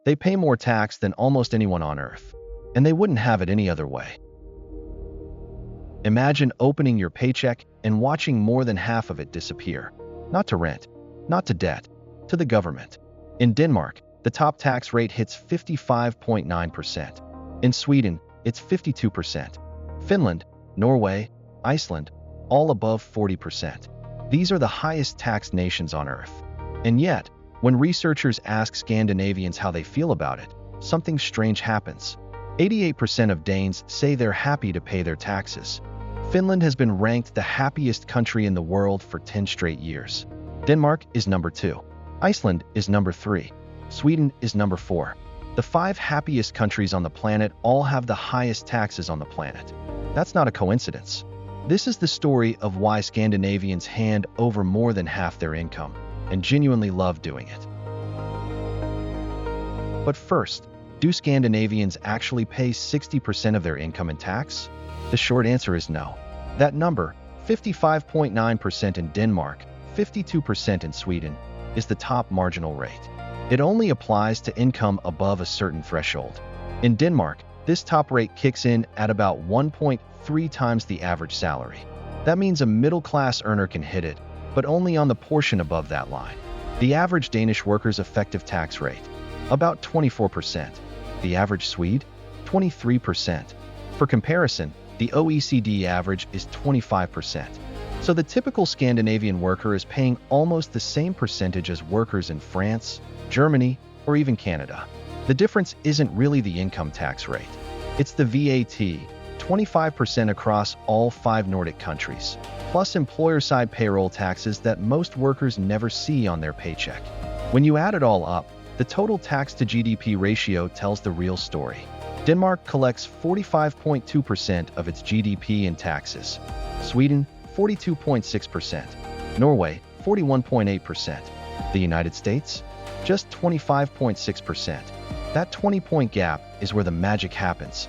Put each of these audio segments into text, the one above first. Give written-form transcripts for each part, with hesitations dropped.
They pay more tax than almost anyone on Earth, and they wouldn't have it any other way. Imagine opening your paycheck and watching more than half of it disappear. Not to rent, not to debt, to the government. In Denmark, the top tax rate hits 55.9%. In Sweden, it's 52%. Finland, Norway, Iceland, all above 40%. These are the highest taxed nations on Earth. And yet, when researchers ask Scandinavians how they feel about it, something strange happens. 88% of Danes say they're happy to pay their taxes. Finland has been ranked the happiest country in the world for 10 straight years. Denmark is number 2. Iceland is number 3. Sweden is number 4. The 5 happiest countries on the planet all have the highest taxes on the planet. That's not a coincidence. This is the story of why Scandinavians hand over more than half their income and genuinely love doing it. But first, do Scandinavians actually pay 60% of their income in tax? The short answer is no. That number, 55.9% in Denmark, 52% in Sweden, is the top marginal rate. It only applies to income above a certain threshold. In Denmark, this top rate kicks in at about 1.3 times the average salary. That means a middle-class earner can hit it, but only on the portion above that line. The average Danish worker's effective tax rate, about 24%. The average Swede, 23%. For comparison, the OECD average is 25%. So the typical Scandinavian worker is paying almost the same percentage as workers in France, Germany, or even Canada. The difference isn't really the income tax rate. It's the VAT, 25% across all 5 Nordic countries, plus employer-side payroll taxes that most workers never see on their paycheck. When you add it all up, the total tax to GDP ratio tells the real story. Denmark collects 45.2% of its GDP in taxes. Sweden, 42.6%. Norway, 41.8%. The United States, just 25.6%. That 20-point gap is where the magic happens.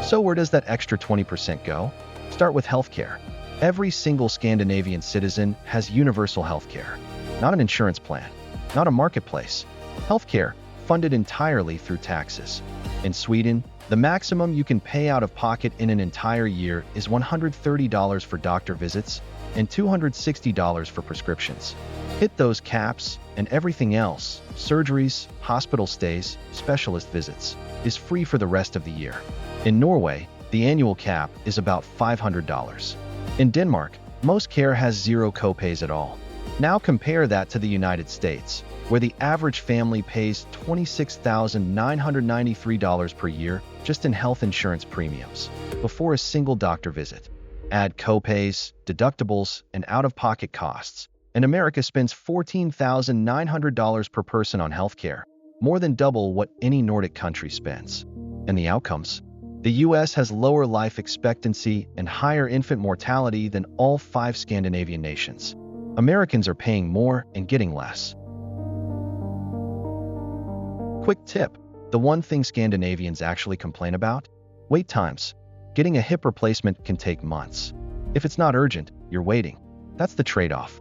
So where does that extra 20% go? Start with healthcare. Every single Scandinavian citizen has universal healthcare. Not an insurance plan, not a marketplace. Healthcare, funded entirely through taxes. In Sweden, the maximum you can pay out of pocket in an entire year is $130 for doctor visits and $260 for prescriptions. Hit those caps, and everything else, surgeries, hospital stays, specialist visits, is free for the rest of the year. In Norway, the annual cap is about $500. In Denmark, most care has zero copays at all. Now compare that to the United States, where the average family pays $26,993 per year just in health insurance premiums, before a single doctor visit. Add copays, deductibles, and out-of-pocket costs, and America spends $14,900 per person on healthcare, more than double what any Nordic country spends. And the outcomes? The US has lower life expectancy and higher infant mortality than all 5 Scandinavian nations. Americans are paying more and getting less. Quick tip: the one thing Scandinavians actually complain about? Wait times. Getting a hip replacement can take months. If it's not urgent, you're waiting. That's the trade-off.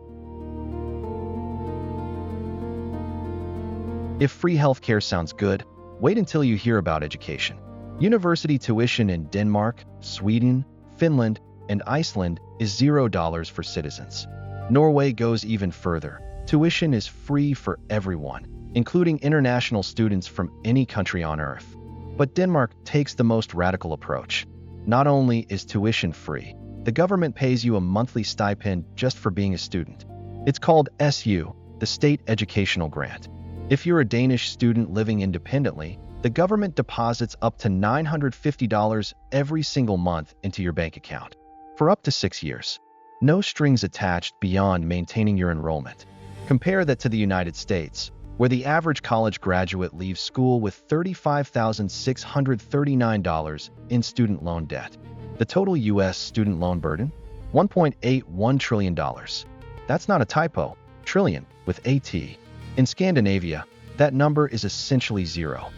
If free healthcare sounds good, wait until you hear about education. University tuition in Denmark, Sweden, Finland, and Iceland is $0 for citizens. Norway goes even further. Tuition is free for everyone, including international students from any country on Earth. But Denmark takes the most radical approach. Not only is tuition free, the government pays you a monthly stipend just for being a student. It's called SU, the State Educational Grant. If you're a Danish student living independently, the government deposits up to $950 every single month into your bank account for up to 6 years. No strings attached beyond maintaining your enrollment. Compare that to the United States, where the average college graduate leaves school with $35,639 in student loan debt. The total U.S. student loan burden? $1.81 trillion. That's not a typo, trillion with AT. In Scandinavia, that number is essentially zero.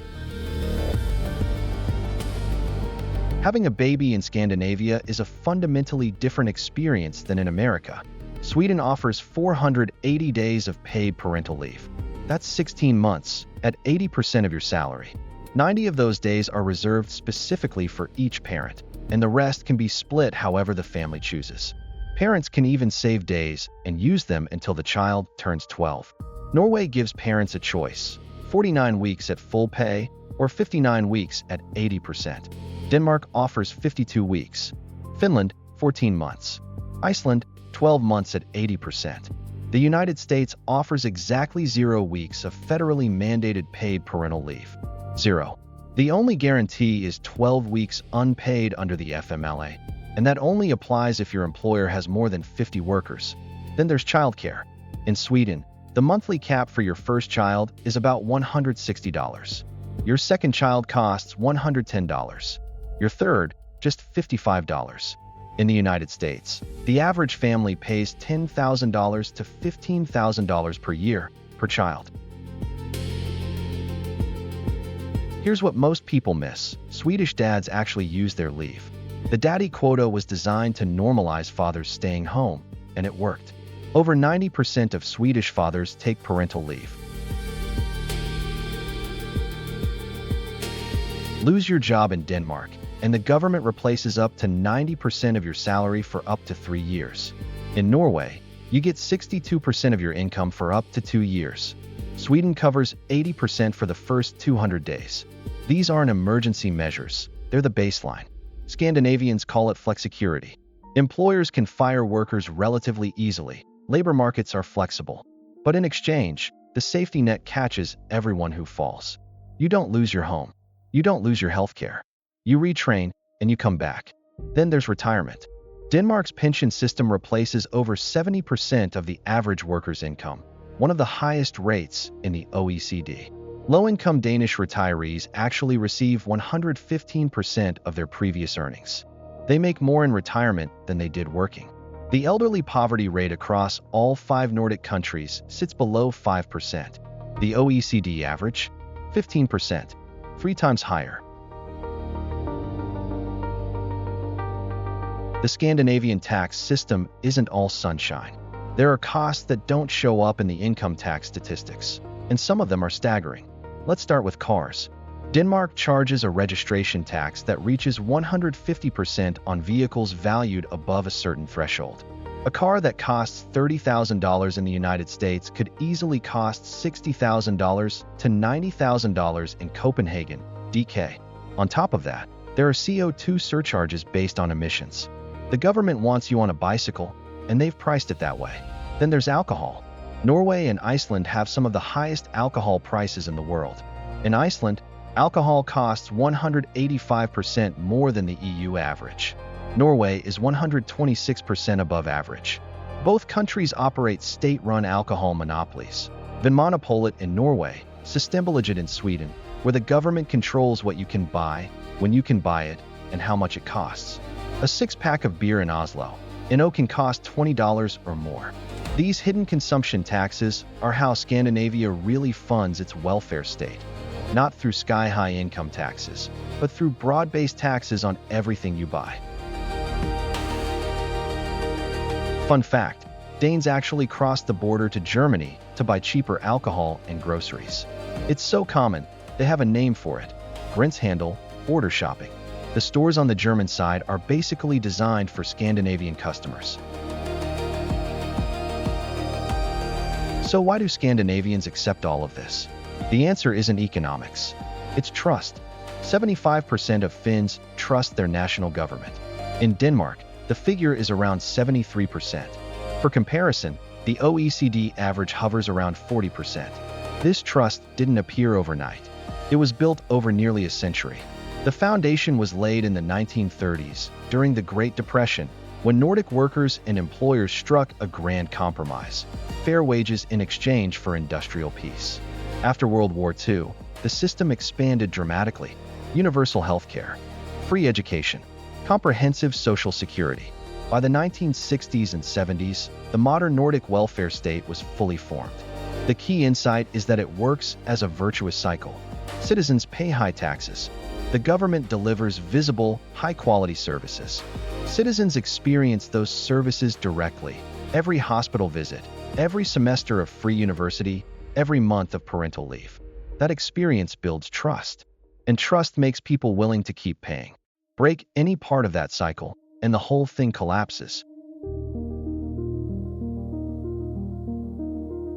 Having a baby in Scandinavia is a fundamentally different experience than in America. Sweden offers 480 days of paid parental leave. That's 16 months, at 80% of your salary. 90 of those days are reserved specifically for each parent, and the rest can be split however the family chooses. Parents can even save days and use them until the child turns 12. Norway gives parents a choice: 49 weeks at full pay or 59 weeks at 80%. Denmark offers 52 weeks. Finland, 14 months. Iceland, 12 months at 80%. The United States offers exactly 0 weeks of federally mandated paid parental leave. 0. The only guarantee is 12 weeks unpaid under the FMLA, and that only applies if your employer has more than 50 workers. Then there's childcare. In Sweden, the monthly cap for your first child is about $160. Your second child costs $110. Your third, just $55. In the United States, the average family pays $10,000 to $15,000 per year per child. Here's what most people miss. Swedish dads actually use their leave. The daddy quota was designed to normalize fathers staying home, and it worked. Over 90% of Swedish fathers take parental leave. Lose your job in Denmark, and the government replaces up to 90% of your salary for up to 3 years. In Norway, you get 62% of your income for up to 2 years. Sweden covers 80% for the first 200 days. These aren't emergency measures, they're the baseline. Scandinavians call it flexicurity. Employers can fire workers relatively easily. Labor markets are flexible. But in exchange, the safety net catches everyone who falls. You don't lose your home. You don't lose your healthcare. You retrain, and you come back. Then there's retirement. Denmark's pension system replaces over 70% of the average worker's income, one of the highest rates in the OECD. Low-income Danish retirees actually receive 115% of their previous earnings. They make more in retirement than they did working. The elderly poverty rate across all 5 Nordic countries sits below 5%. The OECD average? 15%, 3 times higher. The Scandinavian tax system isn't all sunshine. There are costs that don't show up in the income tax statistics, and some of them are staggering. Let's start with cars. Denmark charges a registration tax that reaches 150% on vehicles valued above a certain threshold. A car that costs $30,000 in the United States could easily cost $60,000 to $90,000 in Copenhagen, DK. On top of that, there are CO2 surcharges based on emissions. The government wants you on a bicycle, and they've priced it that way. Then there's alcohol. Norway and Iceland have some of the highest alcohol prices in the world. In Iceland, alcohol costs 185% more than the EU average. Norway is 126% above average. Both countries operate state-run alcohol monopolies. Vinmonopolet in Norway, Systembolaget in Sweden, where the government controls what you can buy, when you can buy it, and how much it costs. A 6-pack of beer in Oslo, can cost $20 or more. These hidden consumption taxes are how Scandinavia really funds its welfare state, not through sky-high income taxes, but through broad-based taxes on everything you buy. Fun fact, Danes actually crossed the border to Germany to buy cheaper alcohol and groceries. It's so common, they have a name for it: Gränshandel, border shopping. The stores on the German side are basically designed for Scandinavian customers. So why do Scandinavians accept all of this? The answer isn't economics. It's trust. 75% of Finns trust their national government. In Denmark, the figure is around 73%. For comparison, the OECD average hovers around 40%. This trust didn't appear overnight. It was built over nearly a century. The foundation was laid in the 1930s, during the Great Depression, when Nordic workers and employers struck a grand compromise: fair wages in exchange for industrial peace. After World War II, the system expanded dramatically: universal healthcare, free education, comprehensive social security. By the 1960s and 70s, the modern Nordic welfare state was fully formed. The key insight is that it works as a virtuous cycle. Citizens pay high taxes. The government delivers visible, high-quality services. Citizens experience those services directly, Every hospital visit, every semester of free university, every month of parental leave. That experience builds trust, and trust makes people willing to keep paying. Break any part of that cycle, and the whole thing collapses.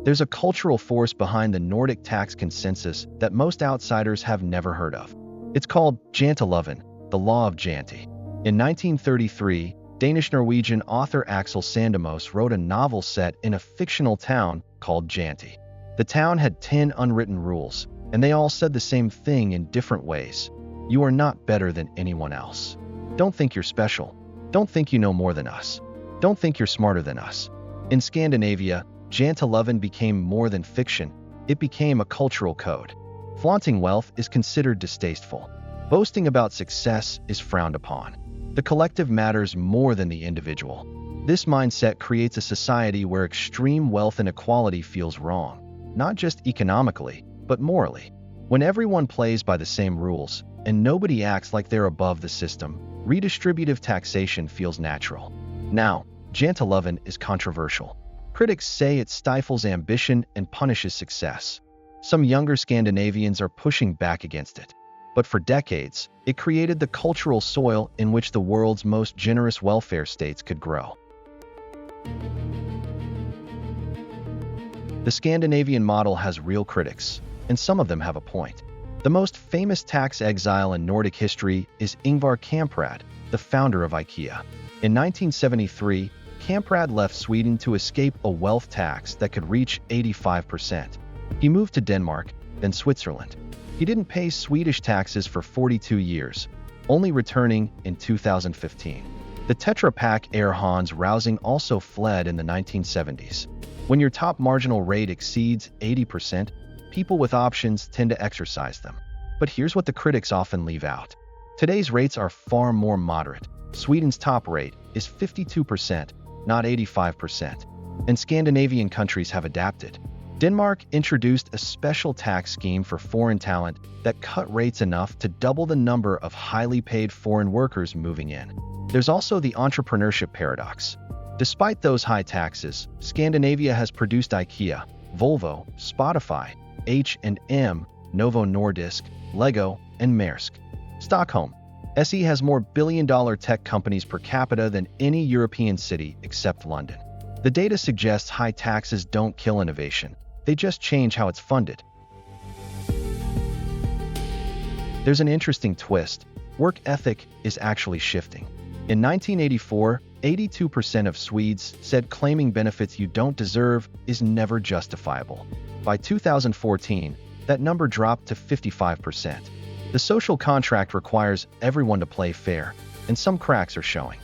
There's a cultural force behind the Nordic tax consensus that most outsiders have never heard of. It's called Janteloven, the law of Jante. In 1933, Danish-Norwegian author Axel Sandemos wrote a novel set in a fictional town called Jante. The town had 10 unwritten rules, and they all said the same thing in different ways. You are not better than anyone else. Don't think you're special. Don't think you know more than us. Don't think you're smarter than us. In Scandinavia, Janteloven became more than fiction. It became a cultural code. Flaunting wealth is considered distasteful. Boasting about success is frowned upon. The collective matters more than the individual. This mindset creates a society where extreme wealth inequality feels wrong, not just economically, but morally. When everyone plays by the same rules, and nobody acts like they're above the system, redistributive taxation feels natural. Now, Janteloven is controversial. Critics say it stifles ambition and punishes success. Some younger Scandinavians are pushing back against it. But for decades, it created the cultural soil in which the world's most generous welfare states could grow. The Scandinavian model has real critics, and some of them have a point. The most famous tax exile in Nordic history is Ingvar Kamprad, the founder of IKEA. In 1973, Kamprad left Sweden to escape a wealth tax that could reach 85%. He moved to Denmark, then Switzerland. He didn't pay Swedish taxes for 42 years, only returning in 2015. The Tetra Pak heir Hans Rousing also fled in the 1970s. When your top marginal rate exceeds 80%, people with options tend to exercise them. But here's what the critics often leave out. Today's rates are far more moderate. Sweden's top rate is 52%, not 85%. And Scandinavian countries have adapted. Denmark introduced a special tax scheme for foreign talent that cut rates enough to double the number of highly paid foreign workers moving in. There's also the entrepreneurship paradox. Despite those high taxes, Scandinavia has produced IKEA, Volvo, Spotify, H&M, Novo Nordisk, Lego, and Maersk. Stockholm, SE has more billion-dollar tech companies per capita than any European city except London. The data suggests high taxes don't kill innovation. They just change how it's funded. There's an interesting twist. Work ethic is actually shifting. In 1984, 82% of Swedes said claiming benefits you don't deserve is never justifiable. By 2014, that number dropped to 55%. The social contract requires everyone to play fair, and some cracks are showing.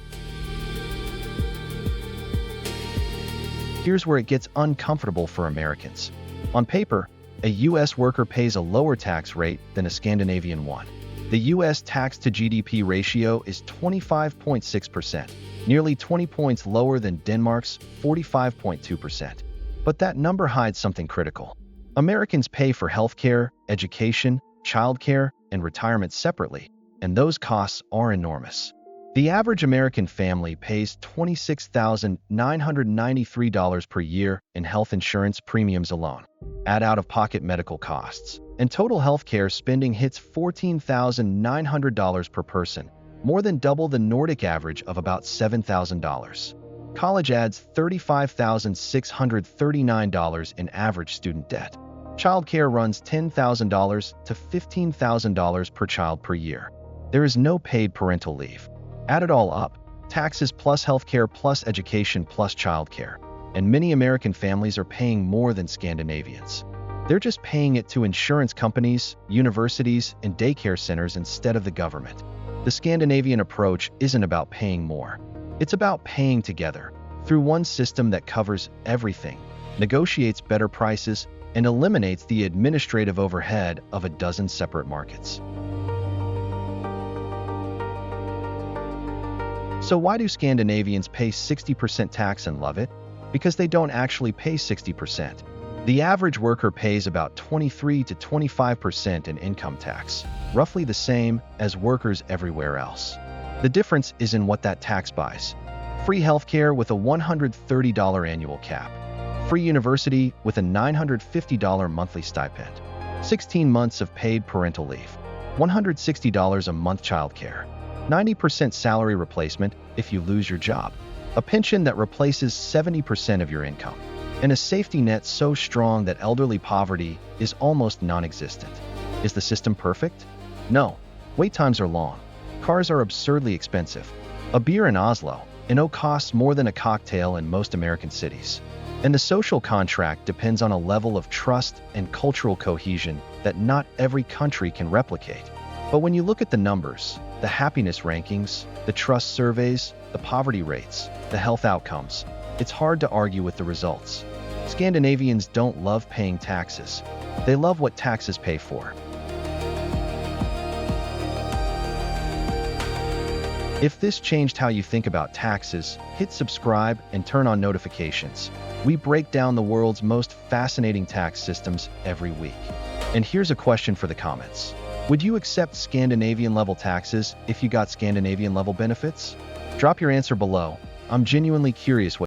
Here's where it gets uncomfortable for Americans. On paper, a U.S. worker pays a lower tax rate than a Scandinavian one. The U.S. tax to GDP ratio is 25.6%, nearly 20 points lower than Denmark's 45.2%. But that number hides something critical. Americans pay for healthcare, education, childcare, and retirement separately, and those costs are enormous. The average American family pays $26,993 per year in health insurance premiums alone. Add out-of-pocket medical costs, and total healthcare spending hits $14,900 per person, more than double the Nordic average of about $7,000. College adds $35,639 in average student debt. Childcare runs $10,000 to $15,000 per child per year. There is no paid parental leave. Add it all up, taxes plus healthcare plus education plus childcare, and many American families are paying more than Scandinavians. They're just paying it to insurance companies, universities, and daycare centers instead of the government. The Scandinavian approach isn't about paying more. It's about paying together, through one system that covers everything, negotiates better prices, and eliminates the administrative overhead of a dozen separate markets. So why do Scandinavians pay 60% tax and love it? Because they don't actually pay 60%. The average worker pays about 23 to 25% in income tax, roughly the same as workers everywhere else. The difference is in what that tax buys. Free healthcare with a $130 annual cap. Free university with a $950 monthly stipend. 16 months of paid parental leave. $160 a month childcare. 90% salary replacement if you lose your job. A pension that replaces 70% of your income. And a safety net so strong that elderly poverty is almost non-existent. Is the system perfect? No. Wait times are long. Cars are absurdly expensive. A beer in Oslo, costs more than a cocktail in most American cities. And the social contract depends on a level of trust and cultural cohesion that not every country can replicate. But when you look at the numbers, the happiness rankings, the trust surveys, the poverty rates, the health outcomes, it's hard to argue with the results. Scandinavians don't love paying taxes. They love what taxes pay for. If this changed how you think about taxes, hit subscribe and turn on notifications. We break down the world's most fascinating tax systems every week. And here's a question for the comments. Would you accept Scandinavian-level taxes if you got Scandinavian-level benefits? Drop your answer below. I'm genuinely curious what